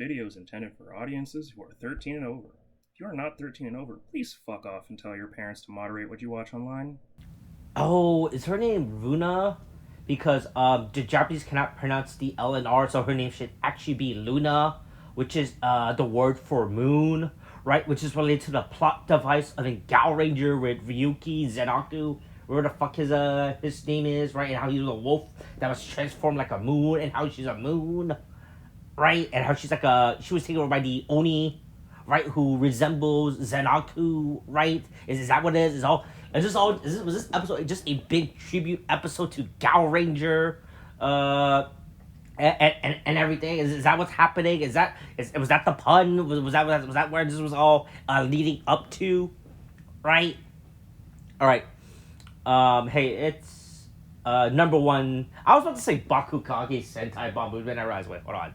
video is intended for audiences who are 13 and over. If you are not 13 and over, please fuck off and tell your parents to moderate what you watch online. Oh, is her name Runa? Because the Japanese cannot pronounce the L and R, so her name should actually be Luna, which is the word for moon, right? Which is related to the plot device of the Gal Ranger with Ryuki Zen-Aku, whatever the fuck his name is, right? And how he was a wolf that was transformed like a moon, and how she's a moon, right? And how she was taken over by the Oni, right? Who resembles Zen-Aku, right? Is that what it is? Was this episode just a big tribute episode to Gal Ranger, and everything? Is that what's happening? Was that the pun? Was that where this was all leading up to? Right. All right. Hey, it's number one. I was about to say Bakukage Sentai Bambu, but I realized, wait, hold on.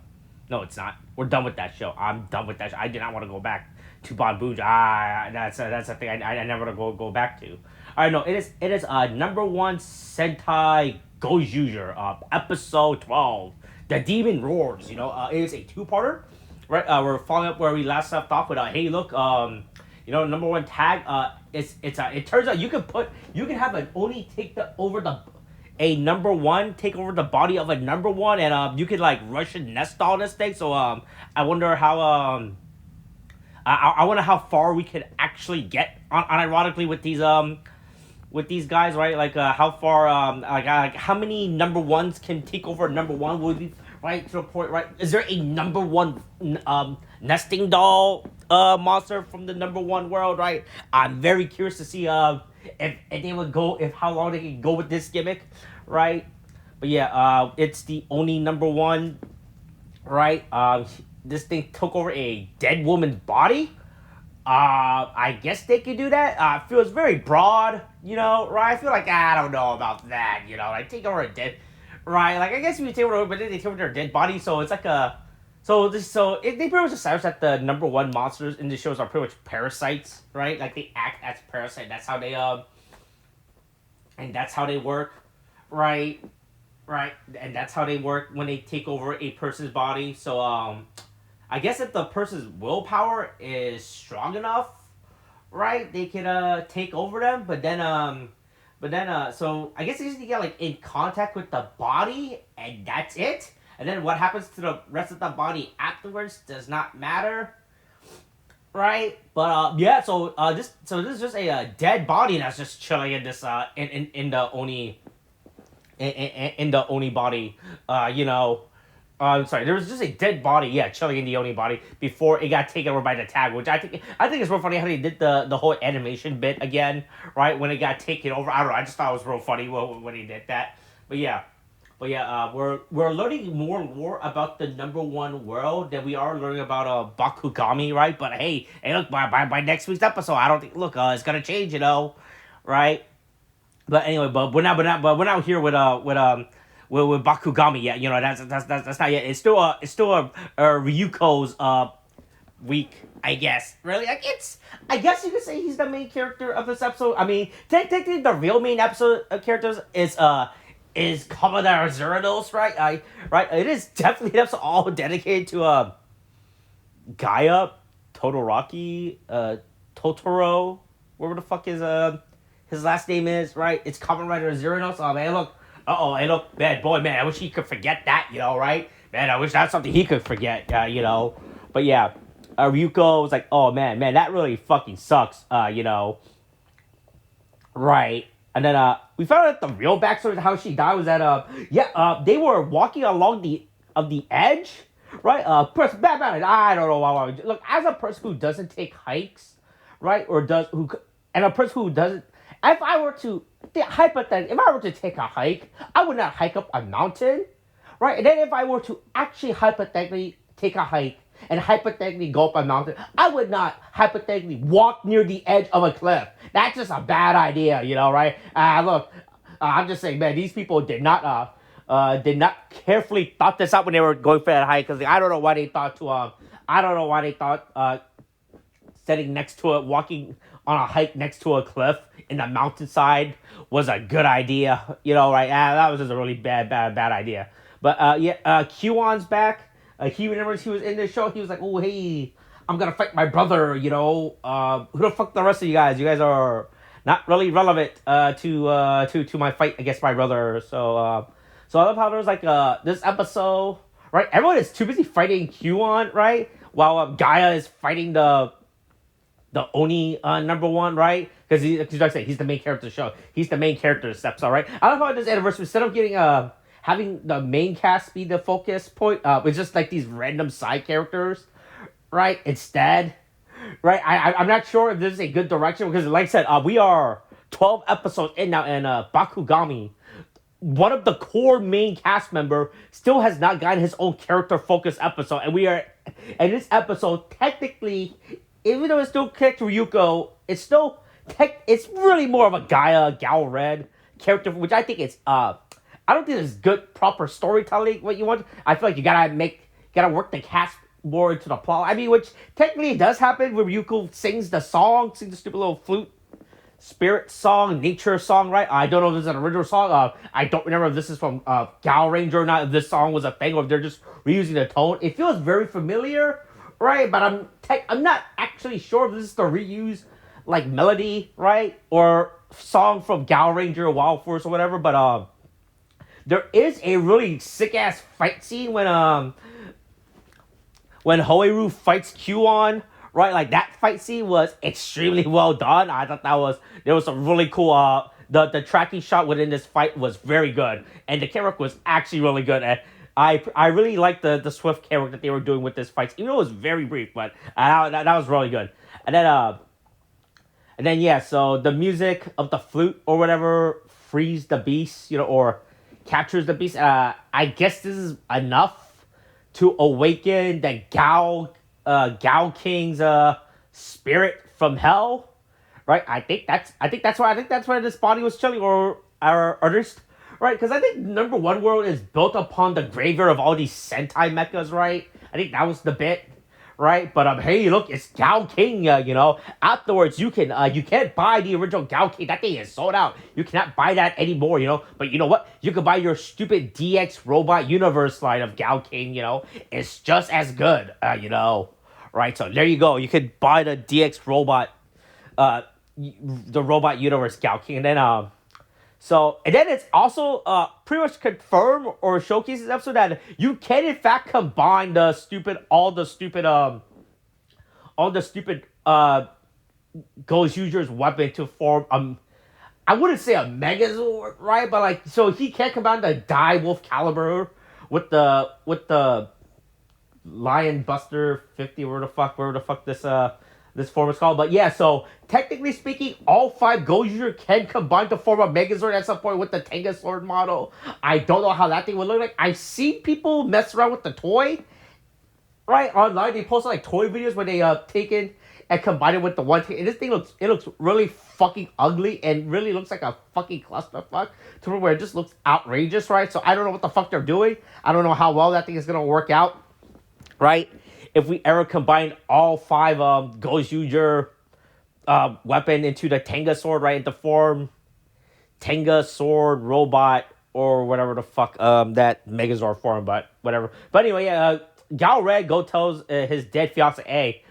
No, it's not. We're done with that show. I'm done with that show. I did not want to go back to Banbuja. That's a thing I never want to go back to. All right, no, it is number one Sentai Gozyuger, episode 12, The Demon Roars. It is a two-parter, right? We're following up where we last left off with hey, look, number one tag. It turns out you can have an Oni take a number one take over the body of a number one, and you could like Russian nest all this thing. So I wonder how I wonder how far we could actually get unironically with these guys, right? Like how far like how many number ones can take over a number one would be, right, to the point, right? Is there a number one nesting doll monster from the number one world, right? I'm very curious to see if they would go, if how long they can go with this gimmick, right? But yeah, it's the only number one, right? This thing took over a dead woman's body. I guess they could do that. Feels very broad, right? I feel like I don't know about that, like take over a dead, right? Like I guess if you take over, but then they take over their dead body, so it's like they pretty much establish that the number one monsters in the shows are pretty much parasites, right? Like they act as parasites. That's how they and that's how they work, right? Right, and that's how they work when they take over a person's body. So I guess if the person's willpower is strong enough, right, they can take over them. But then so I guess they just need to get like in contact with the body, and that's it. And then what happens to the rest of the body afterwards does not matter, right? But yeah, so this is just a dead body that's just chilling in this in the Oni in the Oni body, sorry, there was just a dead body, chilling in the Oni body before it got taken over by the tag, which I think it's real funny how they did the whole animation bit again, right, when it got taken over. I don't know, I just thought it was real funny when he did that. But yeah, we're learning more and more about the number one world than we are learning about Bakugami, right? But hey, look, by next week's episode, I don't think, look, it's gonna change, right? But anyway, but we're not here with Bakugami yet. That's not yet. It's still a Ryuko's week, I guess. Really, I guess you could say he's the main character of this episode. I mean, technically, the real main episode characters is Commodore Zerados, right? Right. It is definitely an episode all dedicated to Gaia, Todoroki, Totoro, whatever the fuck his last name is, right? It's Kamen Rider Zerados. Oh man, look. Hey, look, bad boy, man. I wish he could forget that, right? Man, I wish that's something he could forget, But yeah, Ryuko was like, oh man, that really fucking sucks, Right. And then we found out the real backstory of how she died was that they were walking along the edge, right? I don't know why. Look, as a person who doesn't take hikes, right, and a person who doesn't, if I were to take a hike, I would not hike up a mountain, right? And then if I were to actually hypothetically take a hike and hypothetically go up a mountain, I would not hypothetically walk near the edge of a cliff. That's just a bad idea, right? Look, I'm just saying, man, these people did not carefully thought this out when they were going for that hike, because I don't know why they thought sitting next to it, walking on a hike next to a cliff in the mountainside was a good idea, right? That was just a really bad idea. But Q-on's back. he remembers he was in this show. He was like, "Oh, hey, I'm gonna fight my brother." Who the fuck the rest of you guys? You guys are not really relevant to my fight against my brother. So I love how there's like this episode, right? Everyone is too busy fighting Huon, right? While Gaia is fighting the Oni number one, right? Because like I say, he's the main character of the show. He's the main character of Steps, all right? I love how this anniversary, instead of getting having the main cast be the focus point, it's just like these random side characters, right? Instead, right? I'm not sure if this is a good direction because, like I said, we are 12 episodes in now, and Bakugami, one of the core main cast member, still has not gotten his own character focused episode, and we are, and this episode technically, even though it's still connected to Ryuko, it's still it's really more of a Gaia Gal Red character, which I think is I don't think it's good proper storytelling. What you want, I feel like you gotta work the cast more into the plot. I mean, which technically does happen when Ryuko sings the stupid little flute spirit song, nature song, right? I don't know if this is an original song. I don't remember if this is from Gal Ranger or not, if this song was a thing, or if they're just reusing the tone. It feels very familiar, right? But I'm not actually sure if this is the reuse, like, melody, right? Or song from Gal Ranger or Wild Force or whatever. But there is a really sick-ass fight scene when Hoeru fights Q-On, right? Like, that fight scene was extremely well done. I thought there was some really cool, the tracking shot within this fight was very good. And the camera work was actually really good. And I really liked the swift camera work that they were doing with this fight, even though it was very brief, but that was really good. And then yeah, so the music of the flute or whatever frees the beast, or captures the beast. I guess this is enough to awaken the Gao King's spirit from hell, right? I think that's why this body was chilling, or just right, because I think number one world is built upon the graveyard of all these Sentai mechas, right? I think that was the bit, right? But hey, look, it's Gao King. Afterwards you can't buy the original Gao King. That thing is sold out. You cannot buy that anymore. But you know what? You can buy your stupid DX Robot Universe line of Gao King. It's just as good. Right? So there you go. You could buy the DX Robot, the Robot Universe Gao King, and then and then it's also pretty much confirmed or showcases episode that you can in fact combine all the stupid Gozyuger's weapon to form I wouldn't say a Megazord, right? But like, so he can combine the Die Wolf Caliber with the Lion Buster 50, where the fuck this form is called. But yeah, so technically speaking, all 5 Gozyuger can combine to form a Megazord at some point with the Tenga Sword model. I don't know how that thing would look like. I've seen people mess around with the toy, right? Online, they posted like toy videos where they taken and combined it with the one thing. And this thing looks really fucking ugly and really looks like a fucking clusterfuck to where it just looks outrageous, right? So I don't know what the fuck they're doing. I don't know how well that thing is gonna work out, right? If we ever combine all 5 Gozyuger weapon into the Tenga Sword, right, into form Tenga Sword Robot or whatever the fuck that Megazord form, but whatever. But anyway, yeah, Gao Red tells his dead fiance, hey,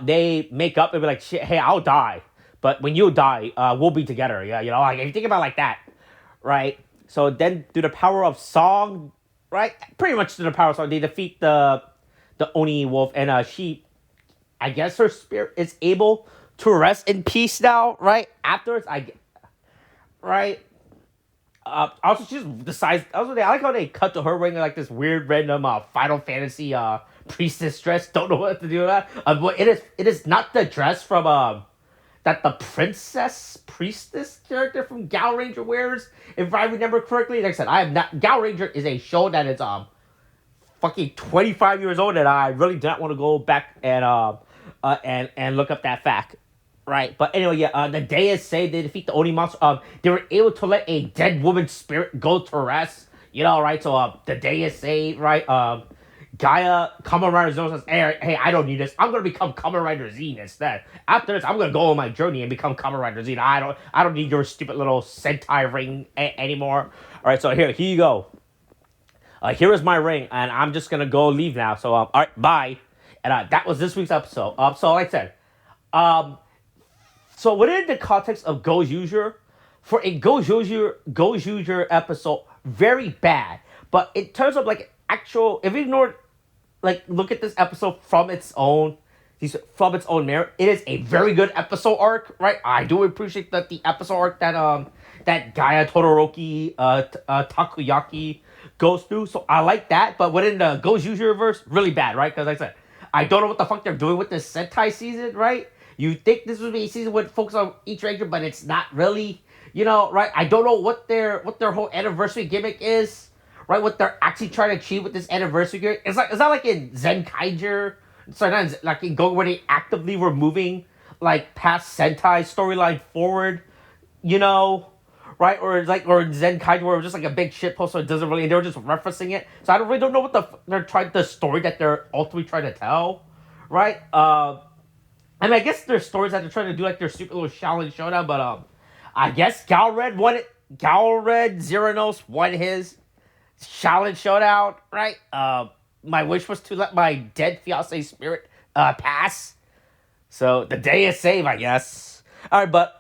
they make up and be like, shit, hey, I'll die, but when you die, we'll be together. Yeah, like, if you think about it like that, right? So then through the power of song, right, pretty much through the power of song, they defeat the Oni wolf, and I guess her spirit is able to rest in peace now, right? Afterwards, right? Also, she just decides. Also, I like how they cut to her wearing like this weird random Final Fantasy priestess dress. Don't know what to do with that. But it is not the dress from that the priestess character from Gal Ranger wears, if I remember correctly. Like I said, I am not. Gal Ranger is a show that is fucking 25 years old, and I really do not want to go back and look up that fact, right? But anyway, yeah, the day is saved. They defeat the Oni monster. They were able to let a dead woman's spirit go to rest, right? So the day is saved, right? Gaia, Kamen Rider Zone says, hey, I don't need this. I'm gonna become Kamen Rider Z instead. After this, I'm gonna go on my journey and become Kamen Rider Z. I don't need your stupid little Sentai ring anymore. All right, so here you go. Here is my ring, and I'm just gonna go leave now. So all right, bye. And that was this week's episode. So like I said, so within the context of Gozyuger, for a Gozyuger episode, very bad. But in terms of like actual, if you ignore, like look at this episode from its own merit, it is a very good episode arc, right? I do appreciate that the episode arc that Gaia Todoroki Takoyaki goes through. So I like that. But within the Gozyuger verse, really bad, right? Because like I said, I don't know what the fuck they're doing with this Sentai season, right? You think this would be a season with focus on each ranger, but it's not really, right? I don't know what their whole anniversary gimmick is, right? What they're actually trying to achieve with this anniversary gimmick. It's not like in Zen-Kaiger, sorry, not like in Go, where they actively were moving like past Sentai storyline forward, right? Or in Zen-Kaiger, where it was just like a big shitpost, so it doesn't really, they were just referencing it. So I don't know what the story that they're ultimately trying to tell, right? I mean, I guess there's stories that they're trying to do like their super little challenge showdown, but I guess Galred Zeranos won his challenge showdown, right? My wish was to let my dead fiance's spirit pass. So the day is saved, I guess. All right, but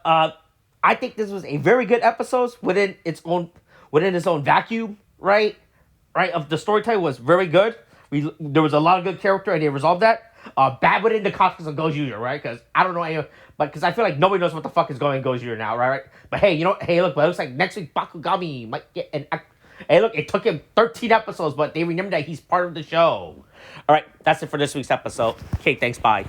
I think this was a very good episode within its own vacuum, right? Right, of the storytelling was very good. There was a lot of good character, and they resolved that. Bad within the context of Gozyuger, right? Because I don't know but because I feel like nobody knows what the fuck is going on Gozyuger now, right? But hey, hey, look, but it looks like next week Bakugami might get an. Hey, look, it took him 13 episodes, but they remember that he's part of the show. All right, that's it for this week's episode. Okay, thanks, bye.